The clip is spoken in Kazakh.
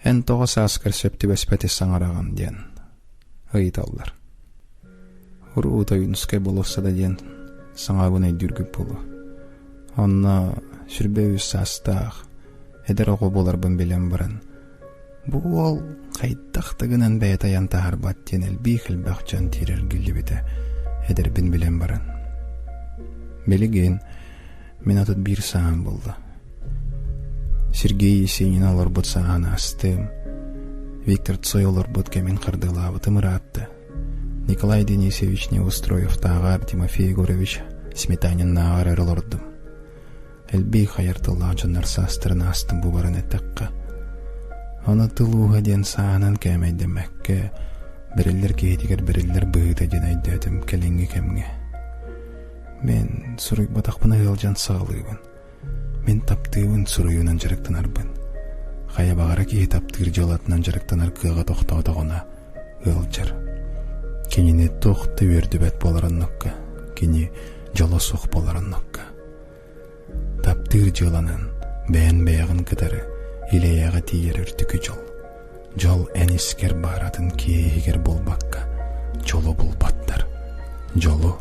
En toğas askar septi bespeti sаңараған ден. Ыйталлар. Уру утайынскай болоса да ден саңабын айдүргіп болу. Онна сүрбеуі састақ, эдер оғы боларбын белен баран. Бұл ол қайттақтығынан бәйт аян тағар бат ден әлбей қылбақчан тирер гілі біті эдер бін белен баран. Белеген, мен атыт бір саған болды. Сергей Есенин алар бұт саған астым, Виктор Цой олар бұт кәмен қырдылабытым ұратты. Николай Денисевич Неустроев тағар, Тимофей Егорович Сметанин нағар әрілордым. Әлбей қайыртылла жанар састырын астым бұбарын әттіққа. Оны тылуға ден сағанан кәмейді мәкке, бірілдер кейтігер бірілдер бұғыда ден айдадым кәленгі кәмге. Мен сұруй батақпына ғылжан сағылығын. Мен таптығын сұруйынан жарықтан арбын. Қая бағара кейі таптығыр жалатынан жарықтан арқыға тоқтауытағына ғылжар. Кеніне тоқты өрді бәт боларын нұққа, кені жала соқ боларын нұққа. Таптығыр жаланын бәйін бәяғын кыдары, илаяға тиер үртікі жол. Жол әнескер баратын кейігер болбаққа, жолы бұл баттар, жолу